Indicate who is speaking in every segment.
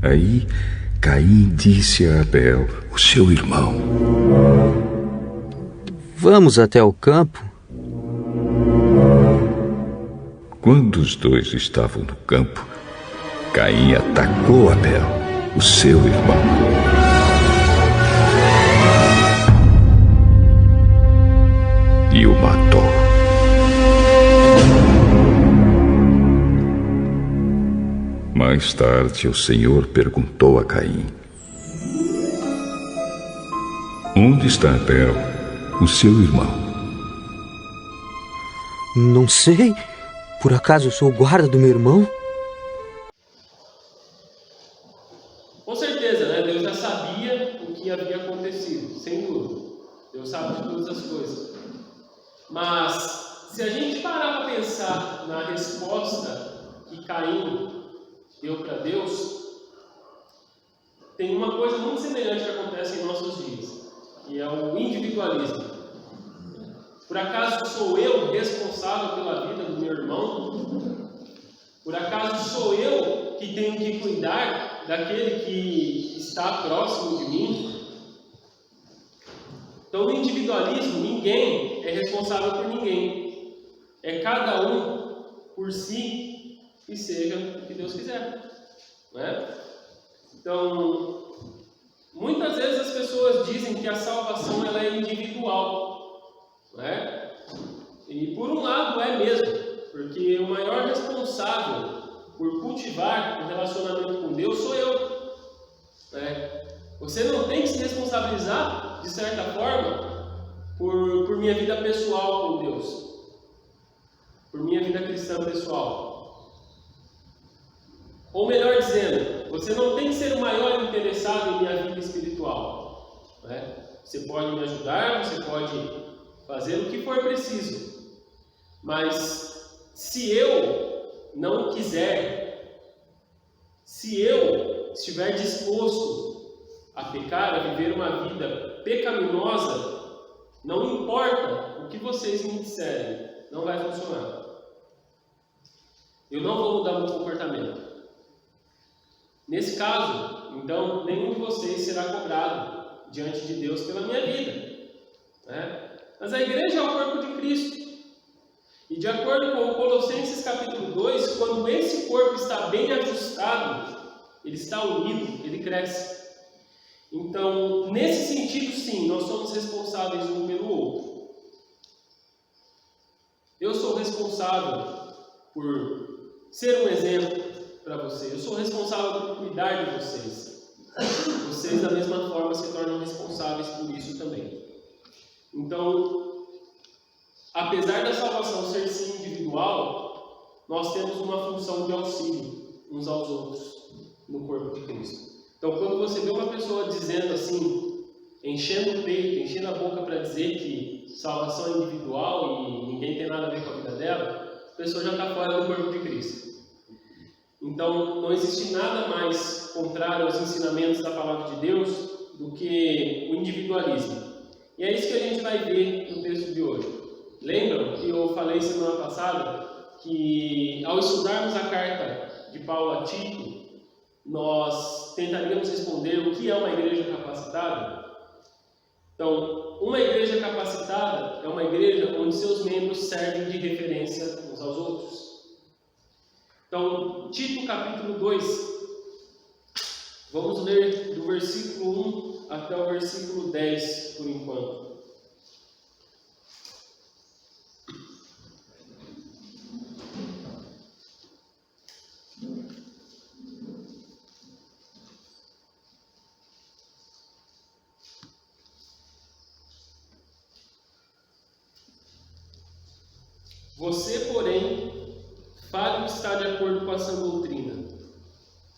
Speaker 1: Aí Caim disse a Abel, o seu irmão:
Speaker 2: Vamos até o campo?
Speaker 1: Quando os dois estavam no campo, Caim atacou Abel, o seu irmão. E o matou. Mais tarde, o Senhor perguntou a Caim: Onde está Abel, o seu irmão?
Speaker 2: Não sei. Por acaso eu sou o guarda do meu irmão?
Speaker 3: Com certeza, né? Deus já sabia o que havia acontecido, sem dúvida. Deus sabe de todas as coisas. Mas, se a gente parar para pensar na resposta que Caim deu para Deus, tem uma coisa muito semelhante que acontece em nossos dias, e é o individualismo. Por acaso sou eu responsável pela vida do meu irmão? Por acaso sou eu que tenho que cuidar daquele que está próximo de mim? Então, no individualismo, ninguém é responsável por ninguém. É cada um por si e seja o que Deus quiser. Não é? Então, muitas vezes as pessoas dizem que a salvação ela é individual. Não é? E por um lado é mesmo, porque o maior responsável por cultivar o relacionamento com Deus sou eu. Não é? Você não tem que se responsabilizar, de certa forma, por minha vida pessoal com Deus, por minha vida cristã pessoal. Ou melhor dizendo, você não tem que ser o maior interessado em minha vida espiritual. Não é? Você pode me ajudar, você pode fazer o que for preciso, mas se eu não quiser, se eu estiver disposto a pecar, a viver uma vida pecaminosa, não importa o que vocês me disserem, não vai funcionar. Eu não vou mudar meu comportamento. Nesse caso, então, nenhum de vocês será cobrado diante de Deus pela minha vida, né? Mas a igreja é o corpo de Cristo. E de acordo com Colossenses capítulo 2, quando esse corpo está bem ajustado, ele está unido, ele cresce. Então, nesse sentido, sim, nós somos responsáveis um pelo outro. Eu sou responsável por ser um exemplo para você. Eu sou responsável por cuidar de vocês. Vocês, da mesma forma, se tornam responsáveis por isso também. Então, apesar da salvação ser sim individual, nós temos uma função de auxílio uns aos outros no corpo de Cristo. Então, quando você vê uma pessoa dizendo assim, enchendo o peito, enchendo a boca para dizer que salvação é individual e ninguém tem nada a ver com a vida dela, a pessoa já está fora do corpo de Cristo. Então, não existe nada mais contrário aos ensinamentos da palavra de Deus do que o individualismo. E é isso que a gente vai ver no texto de hoje. Lembram que eu falei semana passada que ao estudarmos a carta de Paulo a Tito, nós tentaríamos responder o que é uma igreja capacitada? Então, uma igreja capacitada é uma igreja onde seus membros servem de referência uns aos outros. Então, Tito capítulo 2, vamos ler do versículo 1 até o versículo 10 por enquanto. Você, porém, fale o que está de acordo com a sã doutrina.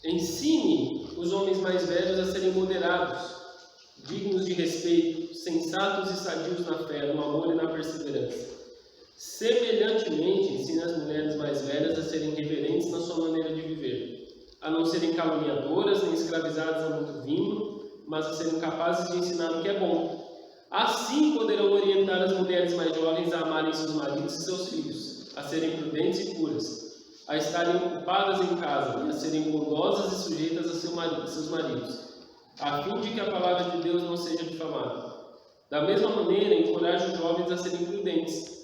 Speaker 3: Ensine os homens mais velhos a serem moderados, dignos de respeito, sensatos e sadios na fé, no amor e na perseverança. Semelhantemente, ensine as mulheres mais velhas a serem reverentes na sua maneira de viver, a não serem caluniadoras nem escravizadas a muito vinho, mas a serem capazes de ensinar o que é bom. Assim poderão orientar as mulheres mais jovens a amarem seus maridos e seus filhos, a serem prudentes e puras. a estarem ocupadas em casa e a serem bondosas e sujeitas a seus maridos, a fim de que a palavra de Deus não seja difamada. Da mesma maneira, encoraje os jovens a serem prudentes.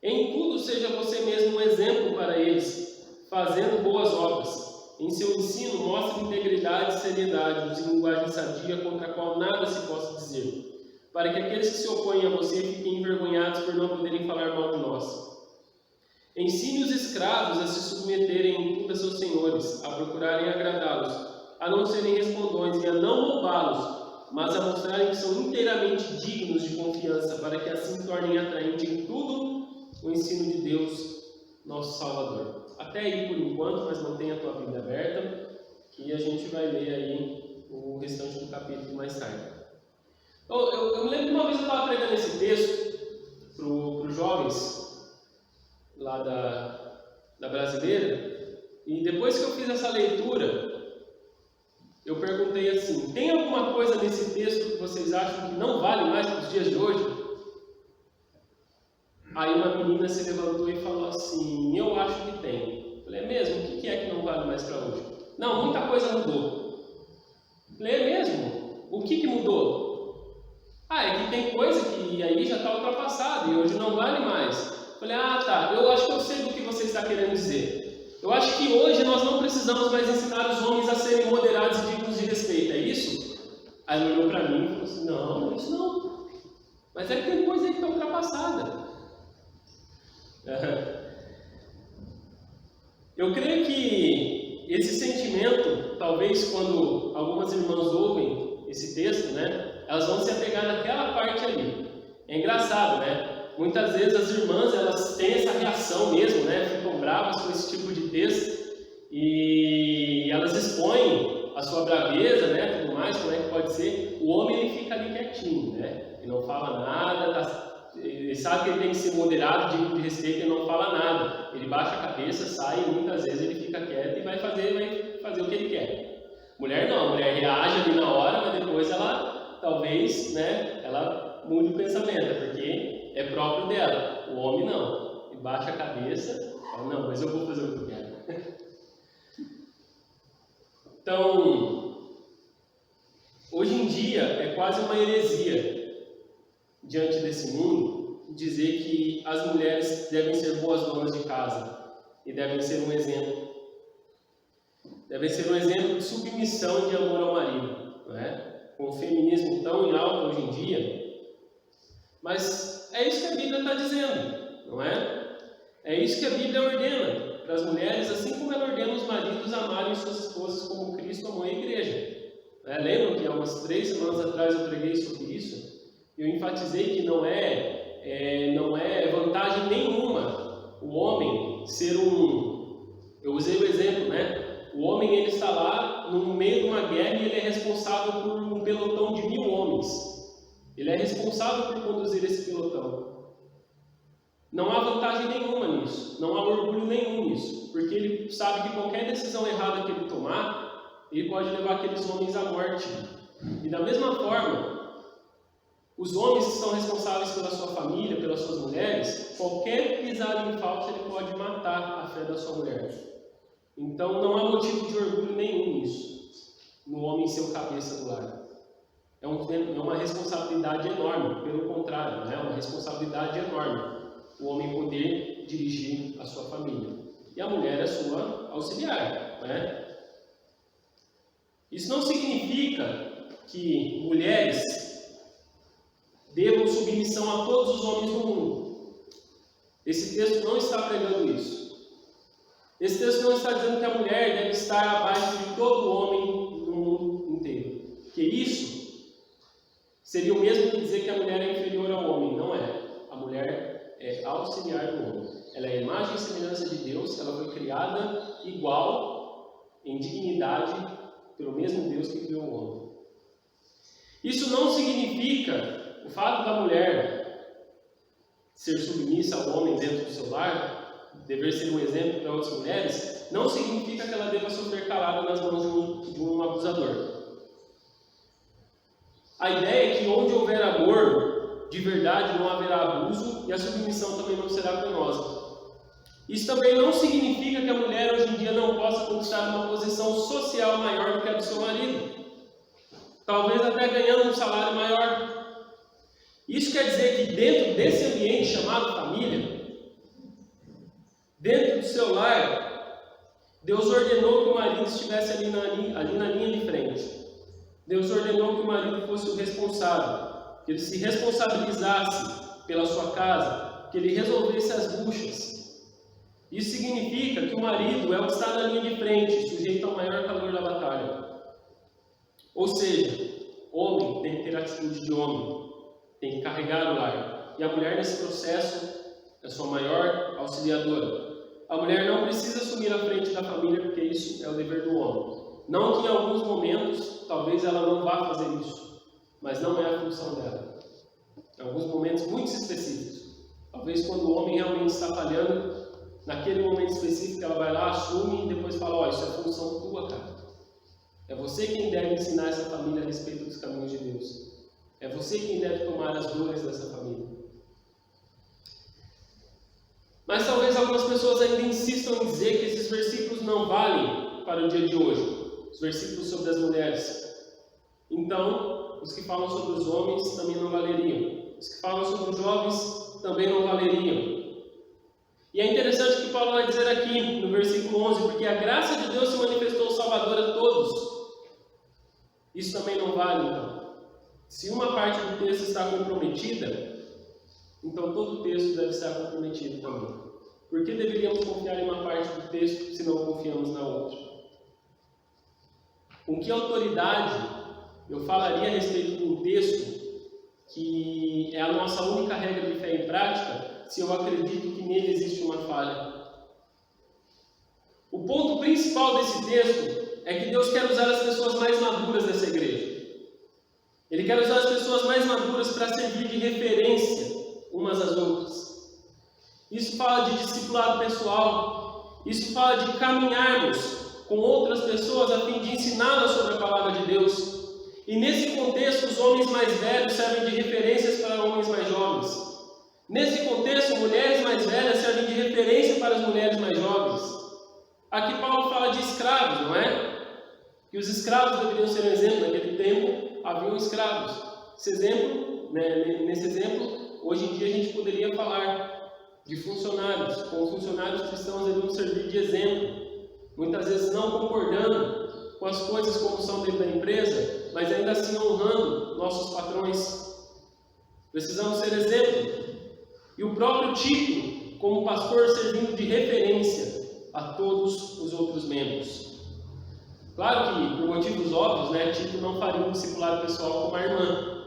Speaker 3: Em tudo seja você mesmo um exemplo para eles, fazendo boas obras. Em seu ensino, mostre integridade e seriedade, usando linguagem sadia contra a qual nada se possa dizer, para que aqueles que se opõem a você fiquem envergonhados por não poderem falar mal de nós. Ensine os escravos a se submeterem em tudo a seus senhores, a procurarem agradá-los, a não serem respondões e a não roubá-los, mas a mostrarem que são inteiramente dignos de confiança, para que assim tornem atraente em tudo o ensino de Deus, nosso Salvador. Até aí por enquanto, mas mantenha a tua Bíblia aberta, que a gente vai ler aí o restante do capítulo mais tarde. Eu me lembro que uma vez eu estava pregando esse texto para os jovens lá da Brasileira, e depois que eu fiz essa leitura, eu perguntei assim: tem alguma coisa nesse texto que vocês acham que não vale mais para os dias de hoje? Aí uma menina se levantou e falou assim: eu acho que tem. Eu falei: é mesmo? O que é que não vale mais para hoje? Não, muita coisa mudou. Eu falei: é mesmo? O que mudou? É que tem coisa que aí já está ultrapassada e hoje não vale mais. Eu falei: tá, eu acho que eu sei do que você está querendo dizer. Eu acho que hoje nós não precisamos mais ensinar os homens a serem moderados e dignos de respeito, é isso? Aí ele olhou para mim e falou assim: não, isso não. Mas é que tem coisa aí que está ultrapassada. Eu creio que esse sentimento, talvez quando algumas irmãs ouvem esse texto, né, elas vão se apegar naquela parte ali. É engraçado, né? Muitas vezes as irmãs, elas têm essa reação mesmo, né? Ficam bravas com esse tipo de texto e elas expõem a sua braveza, né? Tudo mais, como é que pode ser? O homem, ele fica ali quietinho, né? Ele não fala nada, ele sabe que ele tem que ser moderado, digno de respeito, ele não fala nada. Ele baixa a cabeça, sai e muitas vezes ele fica quieto e vai fazer o que ele quer. Mulher não, a mulher reage ali na hora, mas depois ela, talvez, né, ela mude o pensamento, porque é próprio dela. O homem não. Ele baixa a cabeça, fala: não, mas eu vou fazer o que eu quero. Então, hoje em dia é quase uma heresia diante desse mundo dizer que as mulheres devem ser boas donas de casa e devem ser um exemplo. Devem ser um exemplo de submissão e de amor ao marido, não é? Com o feminismo tão em alta hoje em dia. Mas é isso que a Bíblia está dizendo, não é? É isso que a Bíblia ordena para as mulheres, assim como ela ordena os maridos a amarem suas esposas como Cristo amou a igreja. Lembram que há umas 3 semanas atrás eu preguei sobre isso? Eu enfatizei que não é vantagem nenhuma o homem ser eu usei o exemplo, né? O homem, ele está lá no meio de uma guerra e ele é responsável por um pelotão de 1000 homens. Ele é responsável por conduzir esse pelotão. Não há vantagem nenhuma nisso, não há orgulho nenhum nisso, porque ele sabe que qualquer decisão errada que ele tomar, ele pode levar aqueles homens à morte. E da mesma forma, os homens que são responsáveis pela sua família, pelas suas mulheres, qualquer pisada em falso ele pode matar a fé da sua mulher. Então não há motivo de orgulho nenhum nisso, no homem ser o cabeça do lar. É uma responsabilidade enorme, pelo contrário, é uma responsabilidade enorme o homem poder dirigir a sua família. E a mulher é sua auxiliar, né? Isso não significa que mulheres devam submissão a todos os homens do mundo. Esse texto não está pregando isso. Esse texto não está dizendo que a mulher deve estar abaixo de todo homem no mundo inteiro. Que isso seria o mesmo que dizer que a mulher é inferior ao homem. Não é. A mulher é auxiliar do homem. Ela é a imagem e semelhança de Deus. Ela foi criada igual, em dignidade, pelo mesmo Deus que criou o homem. Isso não significa o fato da mulher ser submissa ao homem dentro do seu lar, dever ser um exemplo para outras mulheres, não significa que ela deva sofrer calada nas mãos de um abusador. A ideia é que onde houver amor de verdade não haverá abuso e a submissão também não será penosa. Isso também não significa que a mulher hoje em dia não possa conquistar uma posição social maior do que a do seu marido. Talvez até ganhando um salário maior. Isso quer dizer que dentro desse ambiente chamado família, dentro do seu lar, Deus ordenou que o marido estivesse ali na linha de frente. Deus ordenou que o marido fosse o responsável, que ele se responsabilizasse pela sua casa, que ele resolvesse as buchas. Isso significa que o marido é o que está na linha de frente, sujeito ao maior calor da batalha. Ou seja, homem tem que ter atitude de homem, tem que carregar o lar. E a mulher nesse processo é sua maior auxiliadora. A mulher não precisa assumir a frente da família, porque isso é o dever do homem. Não que em alguns momentos, talvez ela não vá fazer isso, mas não é a função dela. Em alguns momentos muito específicos. Talvez quando o homem realmente está falhando, naquele momento específico ela vai lá, assume e depois fala, isso é função tua, cara. É você quem deve ensinar essa família a respeito dos caminhos de Deus. É você quem deve tomar as dores dessa família. Mas talvez algumas pessoas ainda insistam em dizer que esses versículos não valem para o dia de hoje. Os versículos sobre as mulheres. Então, os que falam sobre os homens também não valeriam. Os que falam sobre os jovens também não valeriam. E é interessante o que Paulo vai dizer aqui no versículo 11, porque a graça de Deus se manifestou salvadora a todos. Isso também não vale, então. Se uma parte do texto está comprometida, então todo o texto deve estar comprometido também. Por que deveríamos confiar em uma parte do texto se não confiamos na outra? Com que autoridade eu falaria a respeito de um texto que é a nossa única regra de fé em prática, se eu acredito que nele existe uma falha? O ponto principal desse texto é que Deus quer usar as pessoas mais maduras dessa igreja. Ele quer usar as pessoas mais maduras para servir de referência umas às outras. Isso fala de discipulado pessoal. Isso fala de caminharmos com outras pessoas a fim de ensiná-las sobre a palavra de Deus. E nesse contexto, os homens mais velhos servem de referências para homens mais jovens. Nesse contexto, mulheres mais velhas servem de referência para as mulheres mais jovens. Aqui Paulo fala de escravos, não é? Que os escravos deveriam ser um exemplo. Naquele tempo haviam escravos. Nesse exemplo, hoje em dia a gente poderia falar de funcionários. Como funcionários cristãos deveriam servir de exemplo. Muitas vezes não concordando com as coisas como são dentro da empresa, mas ainda assim honrando nossos patrões. Precisamos ser exemplo. E o próprio Tito, como pastor, servindo de referência a todos os outros membros. Claro que, por motivos óbvios, Tito não faria um discipulado pessoal como a irmã.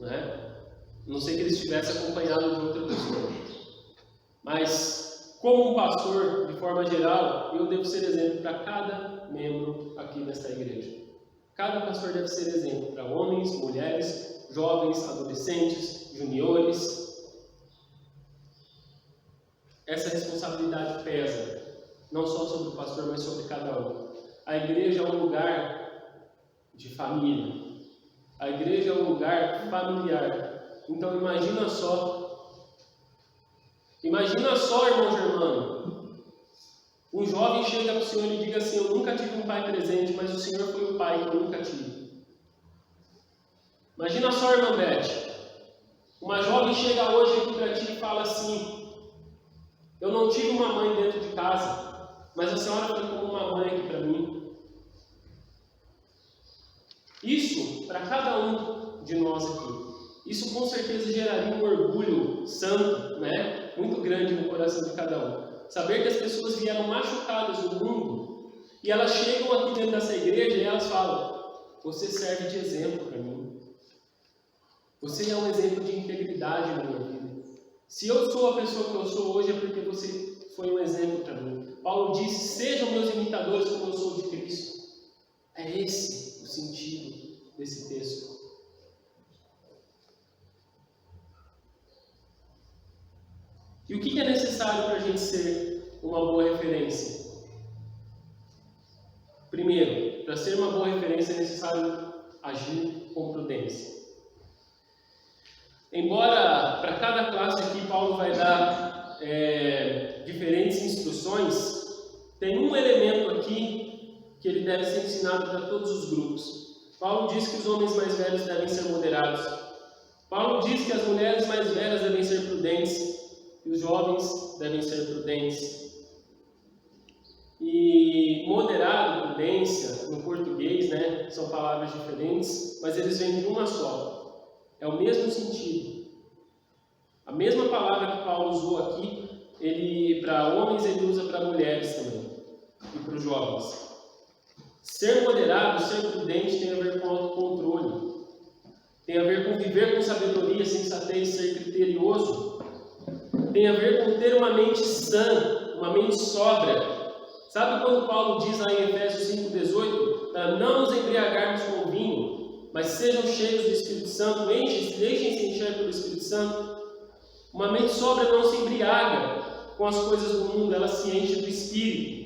Speaker 3: A não ser que ele estivesse acompanhado de outra pessoa. Mas, como um pastor, de forma geral, eu devo ser exemplo para cada membro aqui nesta igreja. Cada pastor deve ser exemplo para homens, mulheres, jovens, adolescentes, juniores. Essa responsabilidade pesa, não só sobre o pastor, mas sobre cada um. A igreja é um lugar de família. A igreja é um lugar familiar. Então imagina só, irmão Germano, um jovem chega para o Senhor e diga assim, eu nunca tive um pai presente, mas o Senhor foi o pai que eu nunca tive. Imagina só, irmã Beth, uma jovem chega hoje aqui para ti e fala assim, eu não tive uma mãe dentro de casa, mas a senhora foi como uma mãe aqui para mim. Isso, para cada um de nós aqui, isso com certeza geraria um orgulho santo, muito grande no coração de cada um. Saber que as pessoas vieram machucadas do mundo e elas chegam aqui dentro dessa igreja e elas falam, você serve de exemplo para mim. Você é um exemplo de integridade na minha vida. Se eu sou a pessoa que eu sou hoje é porque você foi um exemplo para mim. Paulo disse, sejam meus imitadores como eu sou de Cristo. É esse o sentido desse texto. E o que é necessário para a gente ser uma boa referência? Primeiro, para ser uma boa referência é necessário agir com prudência. Embora para cada classe aqui Paulo vai dar diferentes instruções, tem um elemento aqui que ele deve ser ensinado para todos os grupos. Paulo diz que os homens mais velhos devem ser moderados. Paulo diz que as mulheres mais velhas devem ser prudentes e os jovens devem ser prudentes. E moderado, prudência, no português, né, são palavras diferentes, mas eles vêm de uma só. É o mesmo sentido. A mesma palavra que Paulo usou aqui, para homens ele usa para mulheres também, e para os jovens. Ser moderado, ser prudente tem a ver com autocontrole. Tem a ver com viver com sabedoria, sensatez, ser criterioso. Tem a ver com ter uma mente sã, uma mente sóbria. Sabe quando Paulo diz lá em Efésios 5,18, para não nos embriagarmos com vinho, mas sejam cheios do Espírito Santo, deixem-se encher pelo Espírito Santo. Uma mente sóbria não se embriaga com as coisas do mundo, ela se enche do Espírito.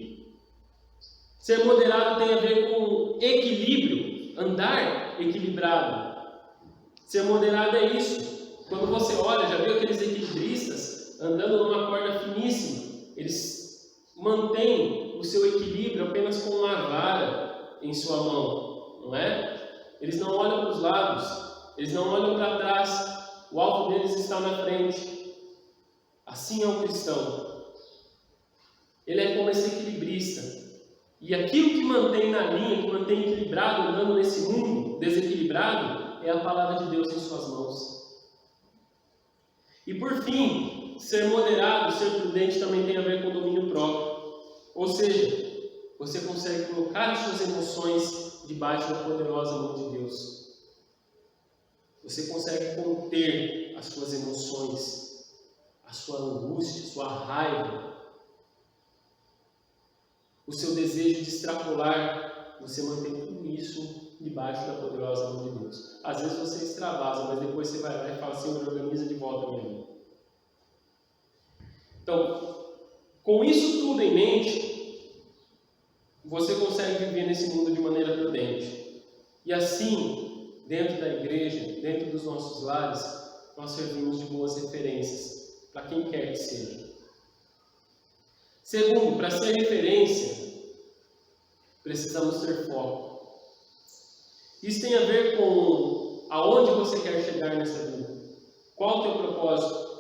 Speaker 3: Ser moderado tem a ver com equilíbrio, andar equilibrado. Ser moderado é isso. Quando você olha, já viu aqueles equilibristas andando numa corda finíssima? Eles mantêm o seu equilíbrio apenas com uma vara em sua mão, não é? Eles não olham para os lados, eles não olham para trás, o alvo deles está na frente. Assim é o cristão. Ele é como esse equilibrista. E aquilo que mantém na linha, que mantém equilibrado, andando nesse mundo desequilibrado, é a palavra de Deus em suas mãos. E por fim, ser moderado, ser prudente também tem a ver com domínio próprio. Ou seja, você consegue colocar as suas emoções debaixo da poderosa mão de Deus. Você consegue conter as suas emoções, a sua angústia, a sua raiva, o seu desejo de extrapolar. Você mantém tudo isso debaixo da poderosa mão de Deus. Às vezes você extravasa, mas depois você vai lá e fala: Senhor, organiza de volta a minha vida. Então, com isso tudo em mente, você consegue viver nesse mundo de maneira prudente. E assim, dentro da igreja, dentro dos nossos lares, nós servimos de boas referências para quem quer que seja. Segundo, para ser referência, precisamos ter foco. Isso tem a ver com aonde você quer chegar nessa vida. Qual o teu propósito?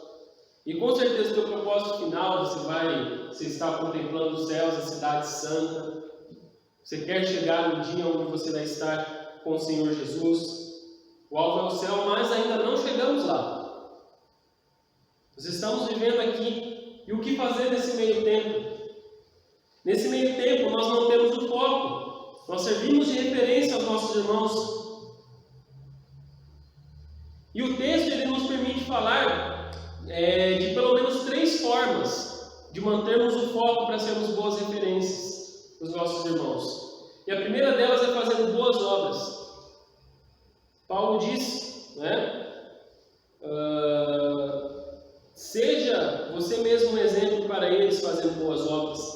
Speaker 3: E com certeza o teu propósito final, você está contemplando os céus, a cidade santa. Você quer chegar no dia onde você vai estar com o Senhor Jesus. O alvo é o céu, mas ainda não chegamos lá. Nós estamos vivendo aqui. E o que fazer nesse meio tempo? Nesse meio tempo nós não temos o foco. Nós servimos de referência aos nossos irmãos. E o texto ele nos permite falar de pelo menos 3 formas de mantermos o foco para sermos boas referências para os nossos irmãos. E a primeira delas é fazendo boas obras. Paulo diz, seja você mesmo um exemplo para eles fazendo boas obras.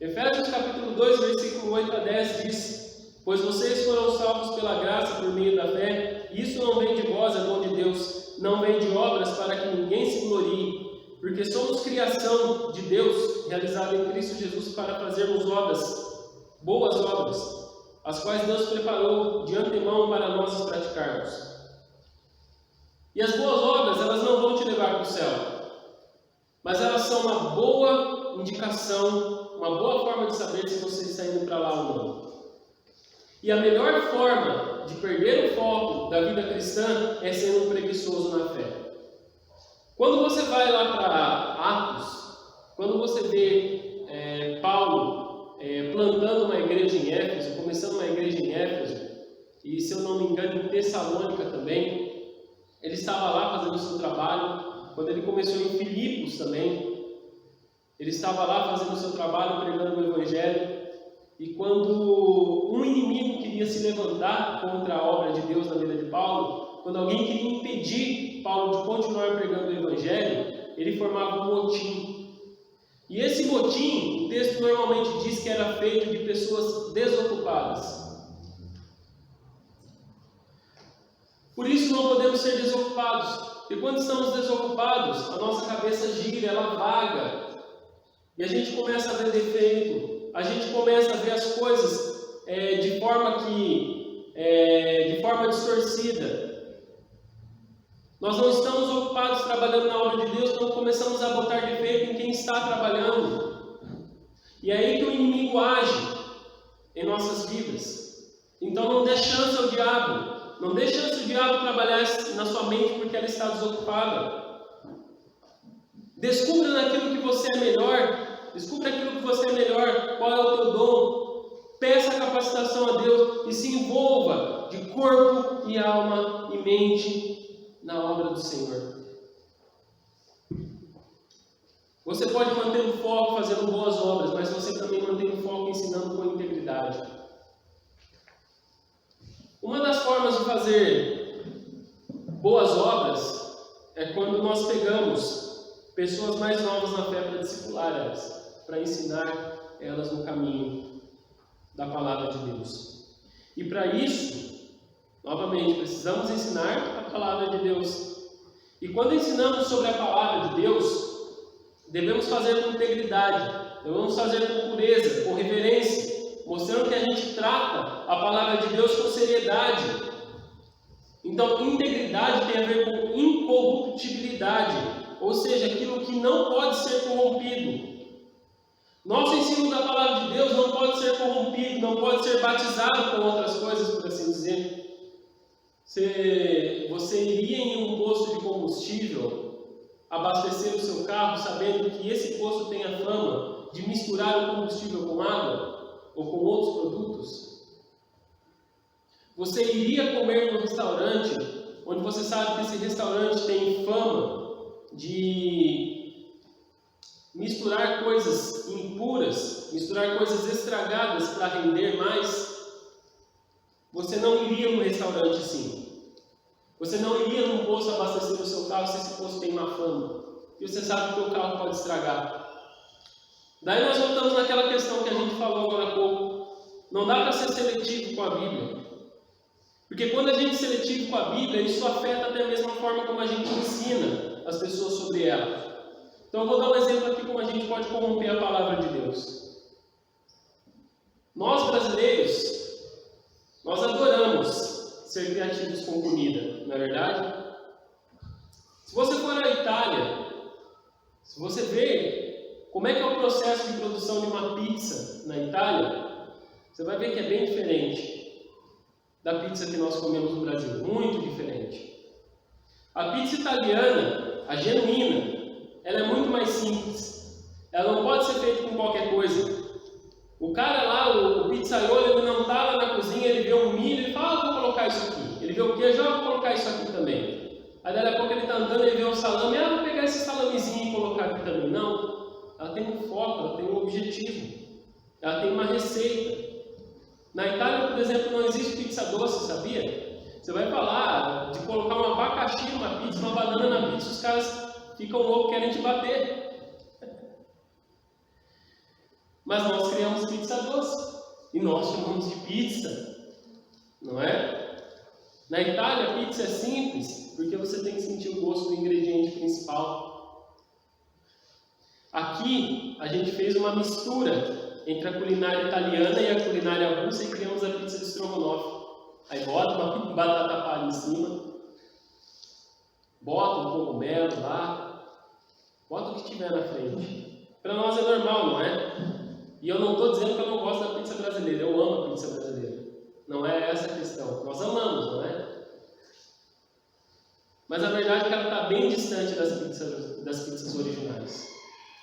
Speaker 3: Efésios capítulo 2, versículo 8 a 10 diz: pois vocês foram salvos pela graça por meio da fé, e isso não vem de vós, é dom de Deus, não vem de obras para que ninguém se glorie, porque somos criação de Deus, realizada em Cristo Jesus para fazermos obras, boas obras, as quais Deus preparou de antemão para nós as praticarmos. E as boas obras, elas não vão te levar para o céu, mas elas são uma boa indicação, uma boa forma de saber se você está indo para lá ou não. E a melhor forma de perder o foco da vida cristã é sendo um preguiçoso na fé. Quando você vai lá para Atos, quando você vê Paulo plantando uma igreja em Éfeso, começando uma igreja em Éfeso, e se eu não me engano em Tessalônica também, ele estava lá fazendo o seu trabalho. Quando ele começou em Filipos também, ele estava lá fazendo o seu trabalho, pregando o Evangelho. E quando um inimigo queria se levantar contra a obra de Deus na vida de Paulo, quando alguém queria impedir Paulo de continuar pregando o Evangelho, ele formava um motim. E esse motim, o texto normalmente diz que era feito de pessoas desocupadas. Por isso não podemos ser desocupados. E quando estamos desocupados, a nossa cabeça gira, ela vaga. E a gente começa a ver defeito, a gente começa a ver as coisas de forma distorcida. Nós não estamos ocupados trabalhando na obra de Deus, então começamos a botar defeito em quem está trabalhando. E é aí que o inimigo age em nossas vidas. Então não dê chance ao diabo. Não dê chance ao diabo trabalhar na sua mente porque ela está desocupada. Descubra naquilo que você é melhor. Descubra aquilo que você é melhor. Qual é o teu dom. Peça a capacitação a Deus e se envolva de corpo e alma e mente na obra do Senhor. Você pode manter o foco fazendo boas obras, mas você também mantém o foco ensinando com integridade. Uma das formas de fazer boas obras é quando nós pegamos pessoas mais novas na fé para discipular elas, para ensinar elas no caminho da palavra de Deus. E para isso, novamente, precisamos ensinar a palavra de Deus. E quando ensinamos sobre a palavra de Deus, devemos fazer com integridade, devemos fazer com pureza, com reverência, mostrando que a gente trata a palavra de Deus com seriedade. Então, integridade tem a ver com incorruptibilidade, ou seja, aquilo que não pode ser corrompido. Nosso ensino da palavra de Deus não pode ser corrompido, não pode ser batizado com outras coisas, por assim dizer. Você iria em um posto de combustível abastecer o seu carro sabendo que esse posto tem a fama de misturar o combustível com água ou com outros produtos? Você iria comer no restaurante onde você sabe que esse restaurante tem fama de misturar coisas impuras, misturar coisas estragadas para render mais? Você não iria num restaurante assim. Você não iria num posto abastecer o seu carro se esse posto tem má fama. E você sabe que o teu carro pode estragar. Daí nós voltamos naquela questão que a gente falou agora há pouco. Não dá para ser seletivo com a Bíblia. Porque quando a gente é seletivo com a Bíblia, isso afeta até a mesma forma como a gente ensina as pessoas sobre ela. Então eu vou dar um exemplo aqui como a gente pode corromper a palavra de Deus. Nós brasileiros, nós adoramos ser criativos com comida, não é verdade? Se você for à Itália, se você ver como é que é o processo de produção de uma pizza na Itália, você vai ver que é bem diferente da pizza que nós comemos no Brasil, muito diferente. A pizza italiana, a genuína, ela é muito mais simples. Ela não pode ser feita com qualquer coisa. O cara lá, o pizzaiolo, ele não está lá na cozinha, ele vê um milho, ele fala, vou colocar isso aqui. Ele vê o queijo, vou colocar isso aqui também. Aí daqui a pouco ele está andando, ele vê um salame, vou pegar esse salamezinho e colocar aqui também. Não, ela tem um foco, ela tem um objetivo, ela tem uma receita. Na Itália, por exemplo, não existe pizza doce, sabia? Você vai falar de colocar um abacaxi numa pizza, uma banana na pizza, os caras ficam loucos, querem te bater. Mas nós criamos pizza doce. E nós chamamos de pizza. Não é? Na Itália, a pizza é simples, porque você tem que sentir o gosto do ingrediente principal. Aqui, a gente fez uma mistura entre a culinária italiana e a culinária russa e criamos a pizza de estrogonofe. Aí bota uma batata palha em cima, bota um cogumelo lá, bota o que tiver na frente. Para nós é normal, não é? E eu não estou dizendo que eu não gosto da pizza brasileira, eu amo a pizza brasileira. Não é essa a questão. Nós amamos, não é? Mas a verdade é que ela está bem distante das pizzas originais.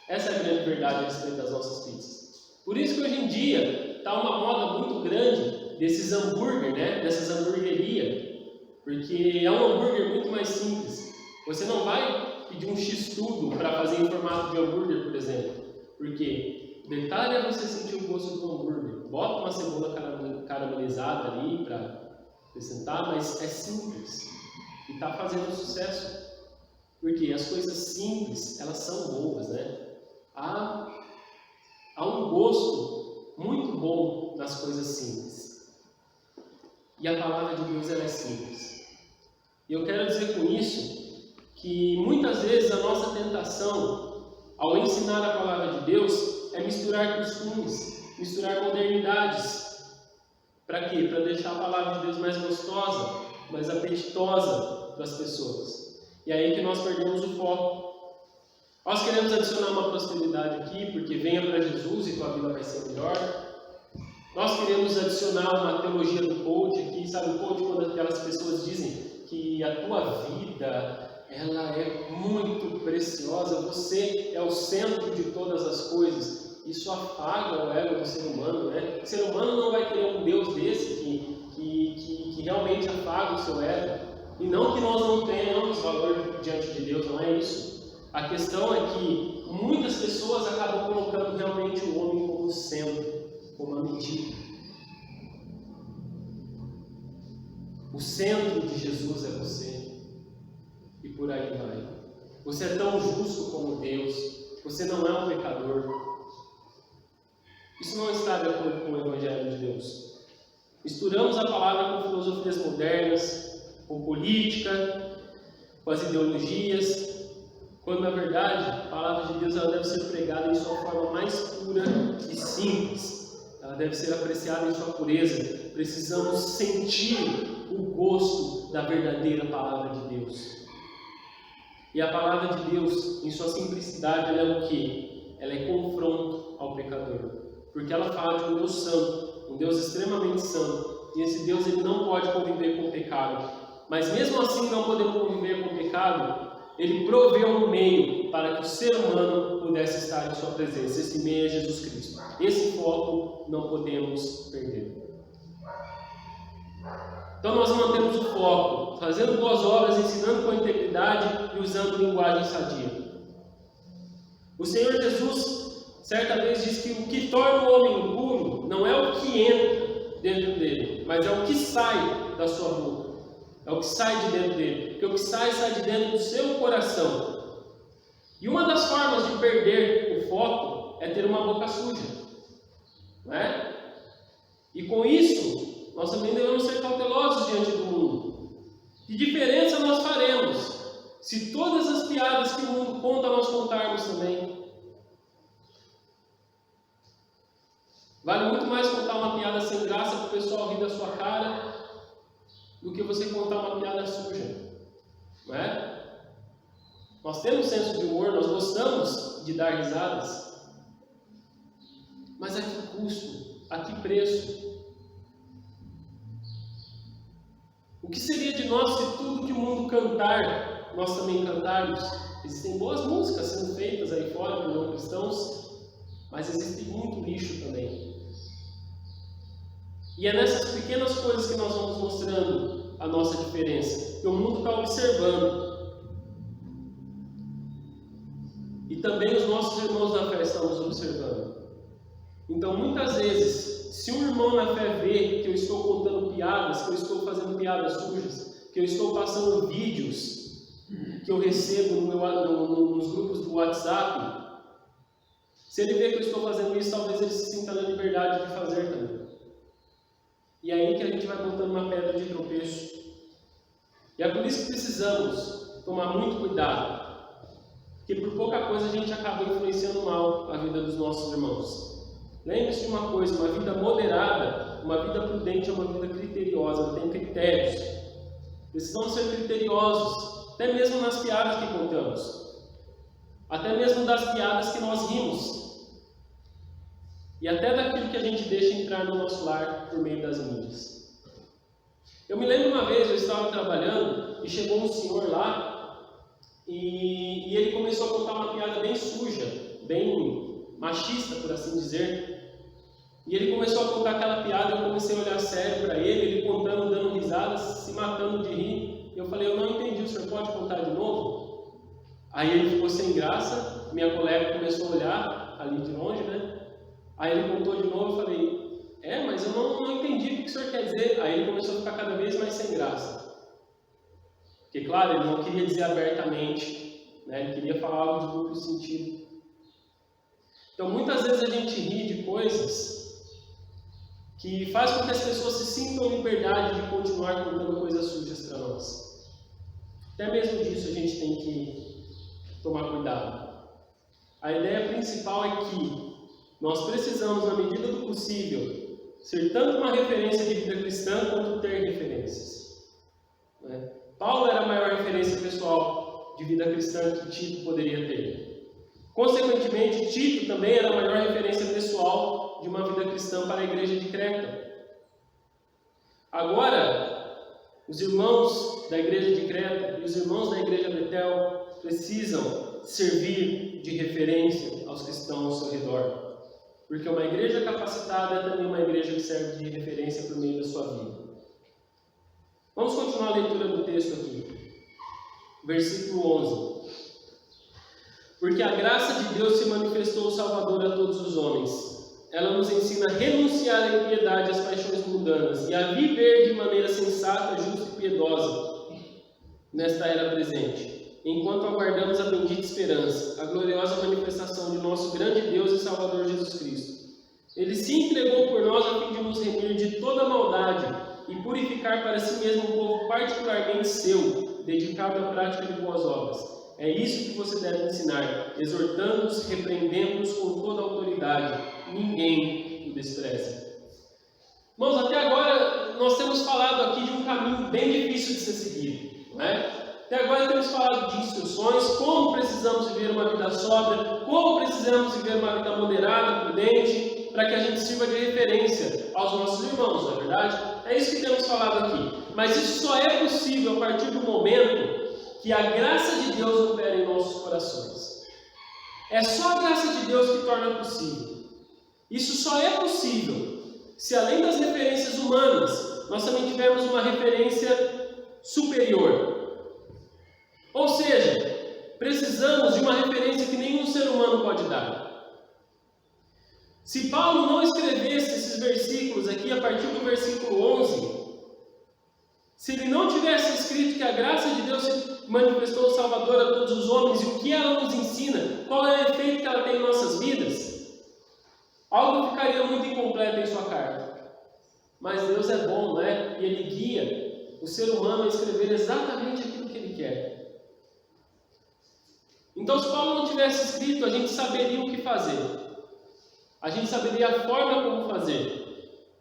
Speaker 3: Essa é a grande verdade a respeito das nossas pizzas. Por isso que hoje em dia está uma moda muito grande desses hambúrguer, né? Dessas hamburguerias. Porque é um hambúrguer muito mais simples. Você não vai pedir um X-tudo para fazer em formato de hambúrguer, por exemplo. Por quê? O detalhe é você sentir o gosto do hambúrguer. Bota uma cebola caramelizada ali para acrescentar, mas é simples. E está fazendo sucesso. Porque as coisas simples, elas são boas, né? Há um gosto muito bom nas coisas simples. E a palavra de Deus, ela é simples. E eu quero dizer com isso que muitas vezes a nossa tentação, ao ensinar a palavra de Deus, é misturar costumes, misturar modernidades. Para quê? Para deixar a palavra de Deus mais gostosa, mais apetitosa para as pessoas. E é aí que nós perdemos o foco. Nós queremos adicionar uma prosperidade aqui, porque venha para Jesus e tua vida vai ser melhor. Nós queremos adicionar uma teologia do coach aqui, sabe o coach quando aquelas pessoas dizem que a tua vida, ela é muito preciosa, você é o centro de todas as coisas. Isso apaga o ego do ser humano, né? O ser humano não vai querer um Deus desse que realmente apaga o seu ego. E não que nós não tenhamos valor diante de Deus, não é isso. A questão é que muitas pessoas acabam colocando realmente o homem como centro, como a medida. O centro de Jesus é você. E por aí vai. Você é tão justo como Deus. Você não é um pecador. Isso não está de acordo com o Evangelho de Deus. Misturamos a palavra com filosofias modernas, com política, com as ideologias, quando na verdade a palavra de Deus ela deve ser pregada em sua forma mais pura e simples. Ela deve ser apreciada em sua pureza. Precisamos sentir o gosto da verdadeira palavra de Deus. E a palavra de Deus, em sua simplicidade, ela é o quê? Ela é confronto ao pecador. Porque ela fala de um Deus santo, um Deus extremamente santo. E esse Deus ele não pode conviver com o pecado. Mas mesmo assim não podendo conviver com o pecado, ele proveu um meio para que o ser humano pudesse estar em sua presença. Esse meio é Jesus Cristo. Esse foco não podemos perder. Então nós mantemos o foco, fazendo boas obras, ensinando com integridade e usando linguagem sadia. O Senhor Jesus, certa vez, diz que o que torna o homem impuro não é o que entra dentro dele, mas é o que sai da sua boca. É o que sai de dentro dele. Porque o que sai de dentro do seu coração. E uma das formas de perder o foco é ter uma boca suja. Não é? E com isso, nós também devemos ser cautelosos diante do mundo. Que diferença nós faremos se todas as piadas que o mundo conta nós contarmos também? Vale muito mais contar uma piada sem graça para o pessoal rir da sua cara do que você contar uma piada suja, não é? Nós temos senso de humor, nós gostamos de dar risadas, mas a que custo? A que preço? O que seria de nós se tudo que o mundo cantar, nós também cantarmos? Existem boas músicas sendo feitas aí fora por não cristãos, mas existe muito lixo também. E é nessas pequenas coisas que nós vamos mostrando a nossa diferença. Que o mundo está observando. E também os nossos irmãos na fé estão nos observando. Então, muitas vezes, se um irmão na fé vê que eu estou contando piadas, que eu estou fazendo piadas sujas, que eu estou passando vídeos que eu recebo nos grupos do WhatsApp, se ele vê que eu estou fazendo isso, talvez ele se sinta na liberdade de fazer também. E é aí que a gente vai botando uma pedra de tropeço. E é por isso que precisamos tomar muito cuidado. Porque por pouca coisa a gente acaba influenciando mal a vida dos nossos irmãos. Lembre-se de uma coisa, uma vida moderada, uma vida prudente é uma vida criteriosa, ela tem critérios. Precisamos ser criteriosos, até mesmo nas piadas que contamos. Até mesmo das piadas que nós rimos. E até daquilo que a gente deixa entrar no nosso lar por meio das mídias. Eu me lembro uma vez, eu estava trabalhando e chegou um senhor lá e ele começou a contar uma piada bem suja, bem machista, por assim dizer. E ele começou a contar aquela piada, eu comecei a olhar sério para ele contando, dando risadas, se matando de rir. E eu falei, eu não entendi, o senhor pode contar de novo? Aí ele ficou sem graça, minha colega começou a olhar ali de longe, né? Aí ele contou de novo, eu falei, mas eu não entendi o que o senhor quer dizer. Aí ele começou a ficar cada vez mais sem graça. Porque, claro, ele não queria dizer abertamente, né? Ele queria falar algo de duplo sentido. Então, muitas vezes a gente ri de coisas que faz com que as pessoas se sintam liberdade de continuar contando coisas sujas para nós. Até mesmo disso a gente tem que tomar cuidado. A ideia principal é que nós precisamos, na medida do possível, ser tanto uma referência de vida cristã quanto ter referências. Né? Paulo era a maior referência pessoal de vida cristã que Tito poderia ter. Consequentemente, Tito também era a maior referência pessoal de uma vida cristã para a igreja de Creta. Agora, os irmãos da igreja de Creta e os irmãos da igreja de Betel precisam servir de referência aos cristãos ao seu redor. Porque uma igreja capacitada é também uma igreja que serve de referência por meio da sua vida. Vamos continuar a leitura do texto aqui. Versículo 11. Porque a graça de Deus se manifestou salvadora a todos os homens. Ela nos ensina a renunciar à impiedade e às paixões mundanas e a viver de maneira sensata, justa e piedosa nesta era presente, enquanto aguardamos a bendita esperança, a gloriosa manifestação de nosso grande Deus e Salvador Jesus Cristo. Ele se entregou por nós a fim de nos remir de toda maldade e purificar para si mesmo um povo particularmente seu, dedicado à prática de boas obras. É isso que você deve ensinar, exortando-os, repreendendo-os com toda a autoridade. Ninguém o despreze. Irmãos, até agora nós temos falado aqui de um caminho bem difícil de ser seguido, né? Até agora temos falado de instruções, como precisamos viver uma vida sóbria, como precisamos viver uma vida moderada, prudente, para que a gente sirva de referência aos nossos irmãos, não é verdade? É isso que temos falado aqui. Mas isso só é possível a partir do momento que a graça de Deus opera em nossos corações. É só a graça de Deus que torna possível. Isso só é possível se, além das referências humanas, nós também tivermos uma referência superior. Ou seja, precisamos de uma referência que nenhum ser humano pode dar. Se Paulo não escrevesse esses versículos aqui, a partir do versículo 11, se ele não tivesse escrito que a graça de Deus se manifestou salvadora a todos os homens e o que ela nos ensina, qual é o efeito que ela tem em nossas vidas, algo ficaria muito incompleto em sua carta. Mas Deus é bom, né? E Ele guia o ser humano a escrever exatamente aquilo que Ele quer. Então, se Paulo não tivesse escrito, a gente saberia o que fazer. A gente saberia a forma como fazer.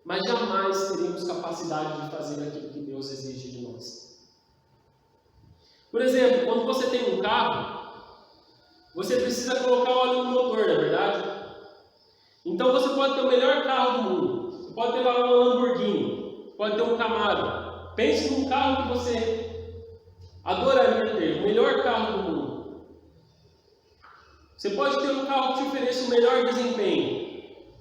Speaker 3: Mas jamais teríamos capacidade de fazer aquilo que Deus exige de nós. Por exemplo, quando você tem um carro, você precisa colocar óleo no motor, não é verdade? Então você pode ter o melhor carro do mundo. Você pode ter lá um Lamborghini, pode ter um Camaro. Pense num carro que você adoraria ter, o melhor carro do mundo. Você pode ter um carro que te ofereça o melhor desempenho.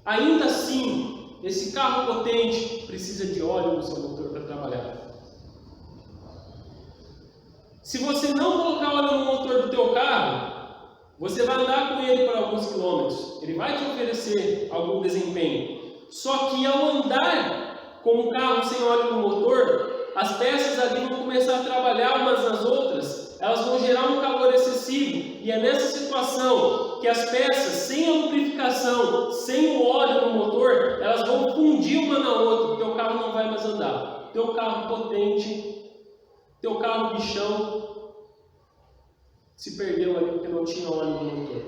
Speaker 3: Ainda assim, esse carro potente precisa de óleo no seu motor para trabalhar. Se você não colocar óleo no motor do teu carro, você vai andar com ele por alguns quilômetros. Ele vai te oferecer algum desempenho. Só que ao andar com um carro sem óleo no motor, as peças ali vão começar a trabalhar umas nas outras. Elas vão gerar um calor excessivo. E é nessa situação que as peças, sem a lubrificação, sem o óleo no motor, elas vão fundir uma na outra. O teu carro não vai mais andar. Teu carro potente, teu carro bichão, se perdeu ali porque não tinha óleo no motor.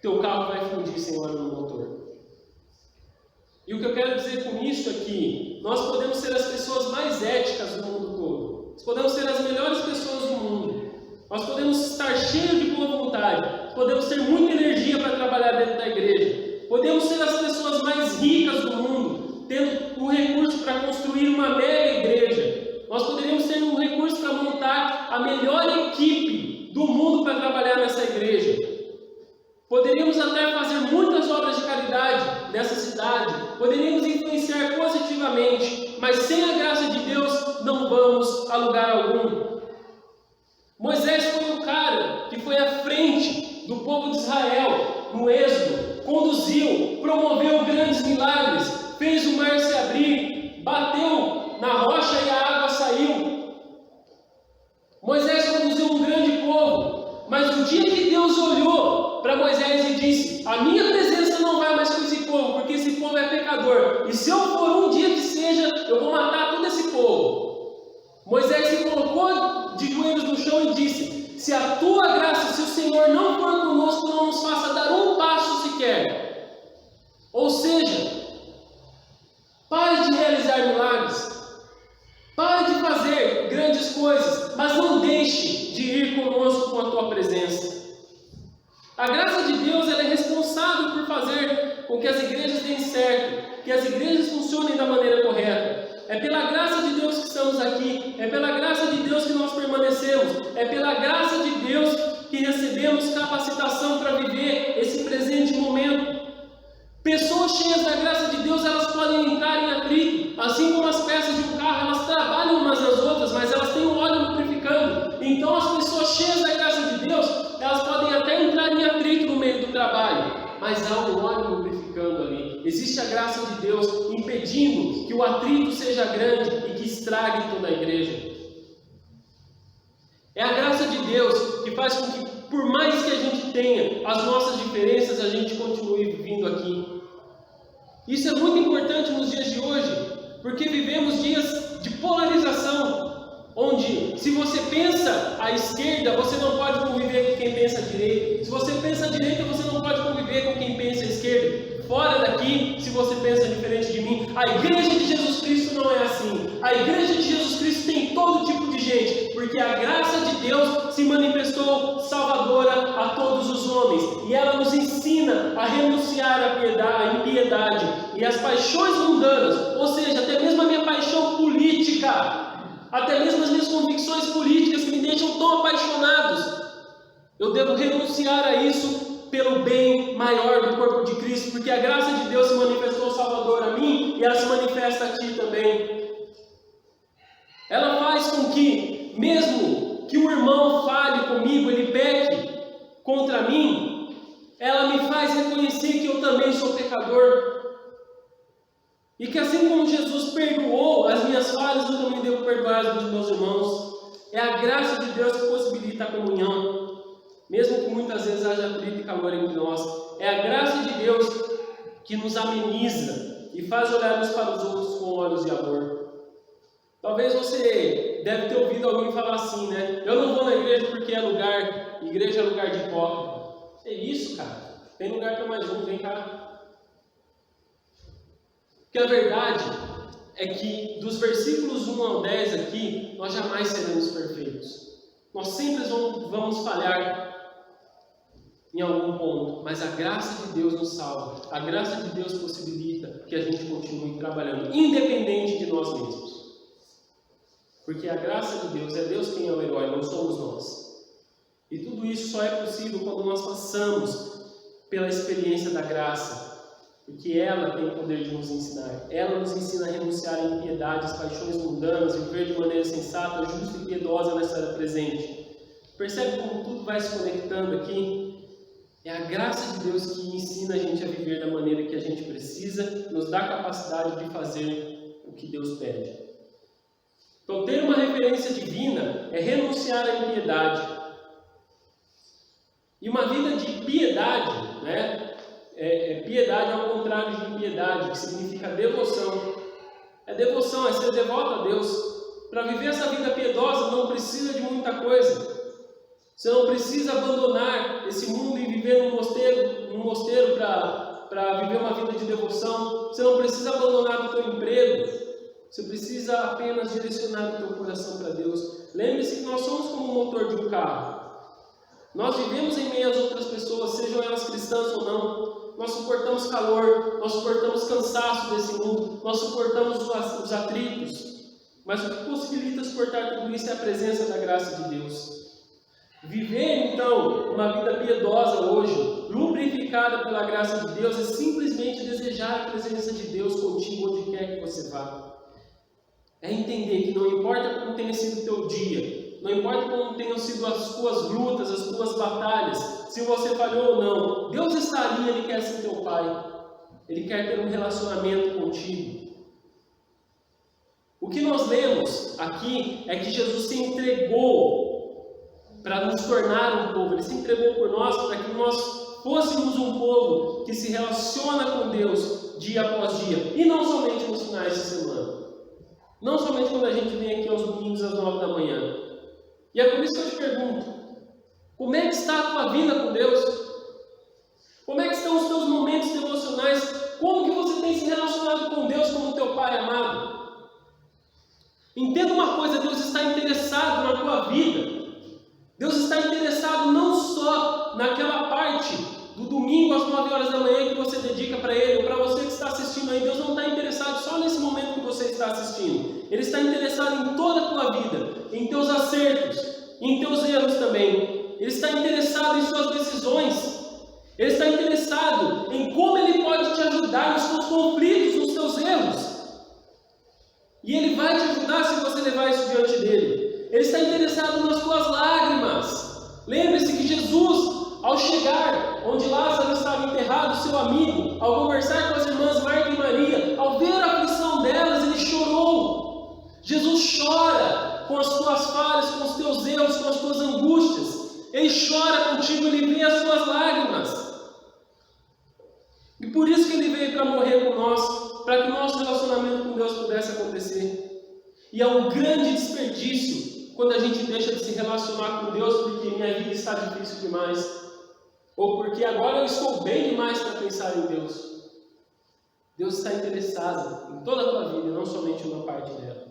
Speaker 3: Teu carro vai fundir sem óleo no motor. E o que eu quero dizer com isso é que nós podemos ser as pessoas mais éticas do mundo todo. Nós podemos ser as melhores pessoas do mundo. Nós podemos estar cheios de boa vontade. Podemos ter muita energia para trabalhar dentro da igreja. Podemos ser as pessoas mais ricas do mundo, tendo o recurso para construir uma mega igreja. Nós poderíamos ter um recurso para montar a melhor equipe do mundo para trabalhar nessa igreja. Poderíamos até fazer muitas obras de caridade nessa cidade. Poderíamos influenciar positivamente. Mas sem a graça de Deus, não vamos a lugar algum. Moisés foi um cara que foi à frente do povo de Israel no Êxodo. Conduziu, promoveu grandes milagres. Fez o mar se abrir. Bateu na rocha e a água saiu. Moisés conduziu um grande povo. Mas o dia que Deus olhou para Moisés e disse: a minha presença não vai mais com esse povo, porque esse povo é pecador. E se eu for um dia que seja, eu vou matar com que as igrejas deem certo, que as igrejas funcionem da maneira correta. É pela graça de Deus que estamos aqui, é pela graça de Deus que nós permanecemos, é pela graça de Deus que recebemos capacitação para viver esse presente momento. Pessoas cheias da graça de Deus, elas podem entrar em atrito, assim como as peças de um carro, elas trabalham umas nas outras, mas elas têm um óleo lubrificando. Então as pessoas cheias da graça de Deus, elas podem até entrar em atrito no meio do trabalho, mas há um óleo lubrificando ali. Existe a graça de Deus impedindo que o atrito seja grande e que estrague toda a igreja. É a graça de Deus que faz com que, por mais que a gente tenha as nossas diferenças, a gente continue vivendo aqui. Isso é muito importante nos dias de hoje, porque vivemos dias de polarização, onde se você pensa à esquerda, você não pode conviver com quem pensa à direita. Se você pensa à direita, você não pode conviver com quem pensa à esquerda. Fora daqui, se você pensa diferente de mim, a igreja de Jesus Cristo não é assim. A igreja de Jesus Cristo tem todo tipo de gente, porque a graça de Deus se manifestou salvadora a todos os homens, e ela nos ensina a renunciar à impiedade e às paixões mundanas, ou seja, até mesmo a minha paixão política, até mesmo as minhas convicções políticas que me deixam tão apaixonados, eu devo renunciar a isso pelo bem maior do corpo de Cristo, porque a graça de Deus se manifestou salvador a mim e ela se manifesta a ti também. Ela faz com que, mesmo que o irmão fale comigo, ele peque contra mim, ela me faz reconhecer que eu também sou pecador. E que assim como Jesus perdoou as minhas falhas, eu também devo perdoar as dos meus irmãos. É a graça de Deus que possibilita a comunhão, mesmo que muitas vezes haja atrito e calor entre nós. É a graça de Deus que nos ameniza e faz olhar uns para os outros com olhos de amor. Talvez você deve ter ouvido alguém falar assim, né? Eu não vou na igreja porque igreja é lugar de hipócrita. É isso, cara. Tem lugar para mais um, vem cá. Porque a verdade é que dos versículos 1 ao 10 aqui, nós jamais seremos perfeitos. Nós sempre vamos falhar em algum ponto, mas a graça de Deus nos salva. A graça de Deus possibilita que a gente continue trabalhando, independente de nós mesmos. Porque a graça de Deus é Deus quem é o herói, não somos nós. E tudo isso só é possível quando nós passamos pela experiência da graça, porque ela tem o poder de nos ensinar. Ela nos ensina a renunciar à impiedade, às paixões mundanas, viver de maneira sensata, justa e piedosa nessa era presente. Percebe como tudo vai se conectando aqui? É a graça de Deus que ensina a gente a viver da maneira que a gente precisa, nos dá a capacidade de fazer o que Deus pede. Então, ter uma referência divina é renunciar à impiedade. E uma vida de piedade, né? Piedade ao contrário de impiedade, que significa devoção. Devoção, é ser devoto a Deus. Para viver essa vida piedosa não precisa de muita coisa. Você não precisa abandonar esse mundo e viver num mosteiro para viver uma vida de devoção. Você não precisa abandonar o teu emprego. Você precisa apenas direcionar o teu coração para Deus. Lembre-se que nós somos como o motor de um carro. Nós vivemos em meio às outras pessoas, sejam elas cristãs ou não. Nós suportamos calor, nós suportamos cansaço desse mundo, nós suportamos os atritos. Mas o que possibilita suportar tudo isso é a presença da graça de Deus. Viver, então, uma vida piedosa hoje, lubrificada pela graça de Deus, é simplesmente desejar a presença de Deus contigo onde quer que você vá. É entender que não importa como tenha sido o teu dia, não importa como tenham sido as tuas lutas, as tuas batalhas, se você falhou ou não, Deus está ali, Ele quer ser teu Pai. Ele quer ter um relacionamento contigo. O que nós lemos aqui é que Jesus se entregou para nos tornar um povo. Ele se entregou por nós para que nós fôssemos um povo que se relaciona com Deus dia após dia. E não somente nos finais de semana. Não somente quando a gente vem aqui aos domingos às 9 da manhã. E é por isso que eu te pergunto, como é que está a tua vida com Deus? Como é que estão os teus momentos devocionais? Como que você tem se relacionado com Deus como teu Pai amado? Entenda uma coisa, Deus está interessado na tua vida. Deus está interessado não só naquela parte do domingo às 9 horas da manhã que você dedica para Ele, destino. Ele está interessado em toda a tua vida, em teus acertos, em teus erros também. Ele está interessado em suas decisões. Ele está interessado em como Ele pode te ajudar nos seus conflitos, nos seus erros. E Ele vai te ajudar se você levar isso diante dEle. Ele está interessado nas tuas lágrimas. Lembre-se que Jesus, ao chegar onde Lázaro estava enterrado, seu amigo, ao conversar com as irmãs Marta e Maria, ao ver a aflição delas, Ele chorou. Jesus chora com as tuas falhas, com os teus erros, com as tuas angústias. Ele chora contigo, Ele vê as tuas lágrimas. E por isso que Ele veio para morrer por nós, para que o nosso relacionamento com Deus pudesse acontecer. E é um grande desperdício quando a gente deixa de se relacionar com Deus porque minha vida está difícil demais, ou porque agora eu estou bem demais para pensar em Deus. Deus está interessado em toda a tua vida, não somente uma parte dela.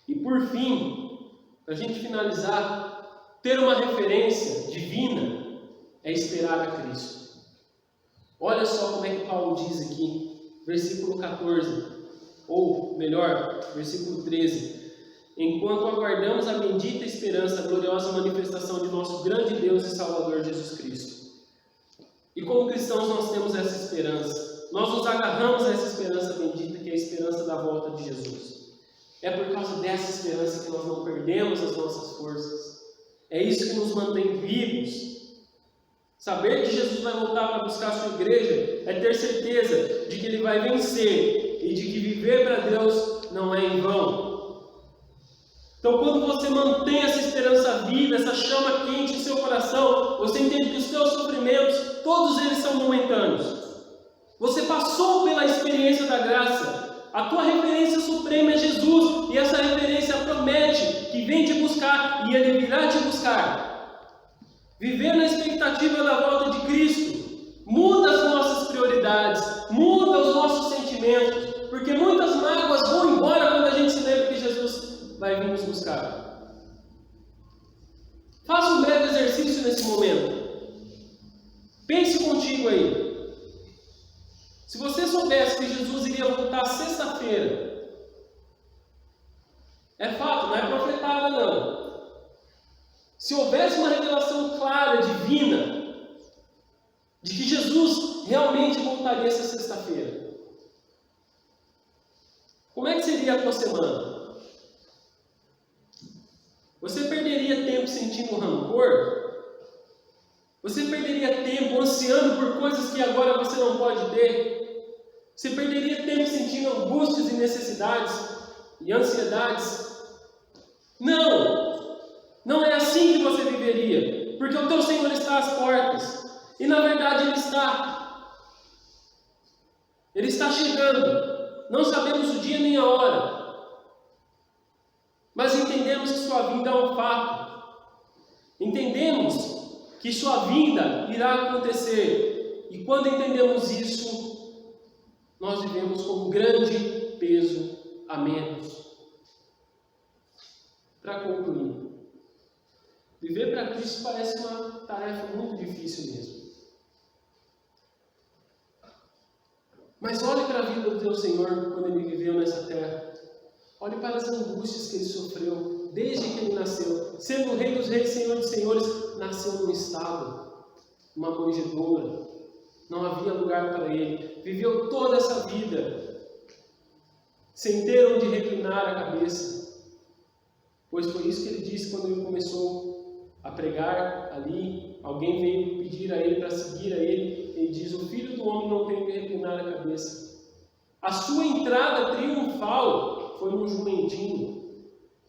Speaker 3: E por fim, para a gente finalizar, ter uma referência divina é esperar a Cristo. Olha só como é que Paulo diz aqui, versículo 14, ou melhor, versículo 13. Enquanto aguardamos a bendita esperança, a gloriosa manifestação de nosso grande Deus e Salvador Jesus Cristo. E como cristãos nós temos essa esperança. Nós nos agarramos a essa esperança bendita, que é a esperança da volta de Jesus. É por causa dessa esperança que nós não perdemos as nossas forças. É isso que nos mantém vivos. Saber que Jesus vai voltar para buscar a sua igreja é ter certeza de que Ele vai vencer e de que viver para Deus não é em vão. Então, quando você mantém essa esperança viva, essa chama quente em seu coração, você entende que os seus sofrimentos, todos eles são momentâneos. Você passou pela experiência da graça. A tua referência suprema é Jesus, e essa referência promete que vem te buscar e Ele virá te buscar. Viver na expectativa da volta de Cristo muda as nossas prioridades, muda os nossos sentimentos, porque muitas mágoas vão embora quando a gente se lembra que Jesus vai vir nos buscar. Faça um breve exercício nesse momento. Pense contigo aí. Se você soubesse que Jesus iria voltar sexta-feira, é fato, não é profetada não. Se houvesse uma revelação clara, divina, de que Jesus realmente voltaria essa sexta-feira, como é que seria a tua semana? Você perderia tempo sentindo rancor? Você perderia tempo ansiando por coisas que agora você não pode ter? Você perderia tempo sentindo angústias e necessidades e ansiedades? Não! Não é assim que você viveria, porque o teu Senhor está às portas, e na verdade Ele está chegando, não sabemos o dia nem a hora, mas entendemos que sua vinda é um fato, entendemos que sua vinda irá acontecer, e quando entendemos isso, nós vivemos com um grande peso a menos. Para concluir, viver para Cristo parece uma tarefa muito difícil mesmo. Mas olhe para a vida do teu Senhor quando Ele viveu nessa terra. Olhe para as angústias que Ele sofreu desde que Ele nasceu. Sendo o Rei dos Reis, Senhor dos Senhores, nasceu num estábulo, numa manjedoura. Não havia lugar para Ele. Viveu toda essa vida sem ter onde reclinar a cabeça. Pois foi isso que Ele disse quando Ele começou a pregar ali. Alguém veio pedir a Ele para seguir a Ele. Ele diz: o Filho do Homem não tem que reclinar a cabeça. A sua entrada triunfal foi num jumentinho.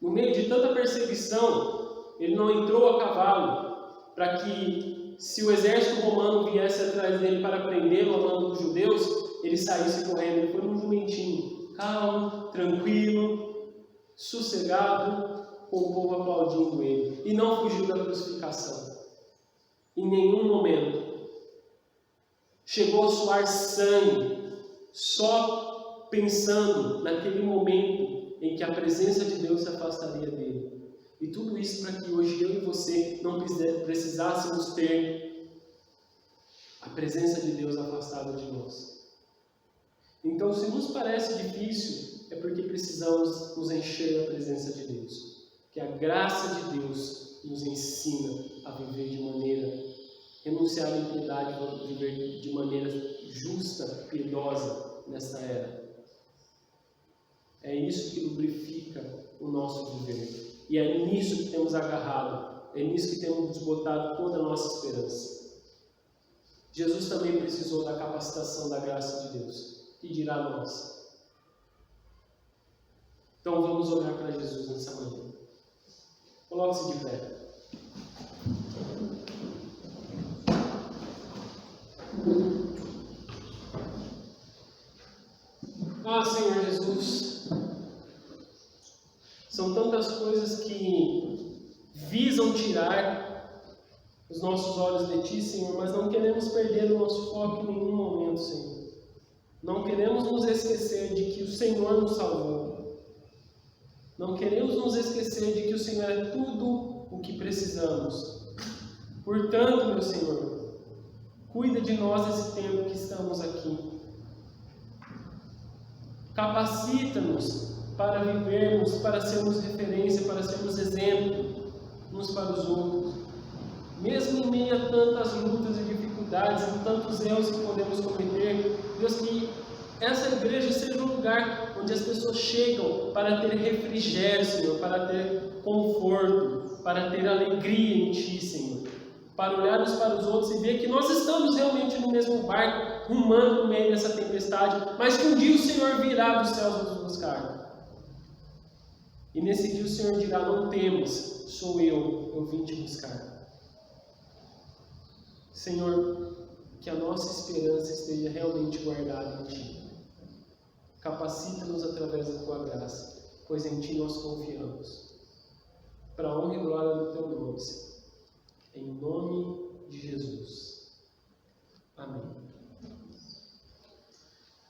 Speaker 3: No meio de tanta perseguição, Ele não entrou a cavalo, para que, se o exército romano viesse atrás dele para prendê-lo a mão dos judeus, ele saísse correndo. Ele foi num jumentinho, calmo, tranquilo, sossegado, com o povo aplaudindo Ele, e não fugiu da crucificação. Em nenhum momento chegou a suar sangue, só pensando naquele momento em que a presença de Deus se afastaria dele. E tudo isso para que hoje eu e você não precisássemos ter a presença de Deus afastada de nós. Então, se nos parece difícil é porque precisamos nos encher da presença de Deus. Que a graça de Deus nos ensina a viver de maneira, renunciar à impiedade, viver de maneira justa, piedosa nesta era. É isso que lubrifica o nosso viver. E é nisso que temos agarrado, é nisso que temos botado toda a nossa esperança. Jesus também precisou da capacitação da graça de Deus. Que dirá a nós? Então vamos olhar para Jesus nessa manhã. Coloque-se de pé. Ah, Senhor Jesus, são tantas coisas que visam tirar os nossos olhos de Ti, Senhor, mas não queremos perder o nosso foco em nenhum momento, Senhor. Não queremos nos esquecer de que o Senhor nos salvou. Não queremos nos esquecer de que o Senhor é tudo o que precisamos. Portanto, meu Senhor, cuida de nós esse tempo que estamos aqui. Capacita-nos para vivermos, para sermos referência, para sermos exemplo uns para os outros. Mesmo em meio a tantas lutas e dificuldades, e tantos erros que podemos cometer, Deus, que essa igreja seja um lugar onde as pessoas chegam para ter refrigério, Senhor, para ter conforto, para ter alegria em Ti, Senhor. Para olhar uns para os outros e ver que nós estamos realmente no mesmo barco, rumando no meio dessa tempestade, mas que um dia o Senhor virá dos céus nos buscar. E nesse dia o Senhor dirá: não temas, sou eu vim te buscar. Senhor, que a nossa esperança esteja realmente guardada em Ti. Capacita-nos através da Tua graça, pois em Ti nós confiamos. Para a honra e glória do Teu nome, Senhor. Em nome de Jesus. Amém.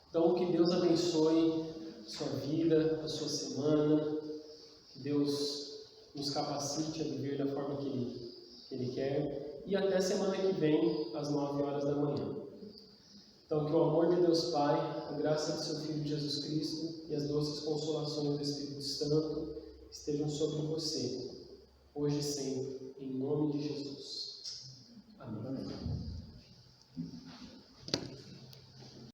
Speaker 3: Então, que Deus abençoe a sua vida, a sua semana. Que Deus nos capacite a viver da forma que Ele quer. E até semana que vem, às 9 horas da manhã. Então, que o amor de Deus Pai, a graça de seu Filho Jesus Cristo e as doces consolações do Espírito Santo estejam sobre você, hoje e sempre, em nome de Jesus. Amém.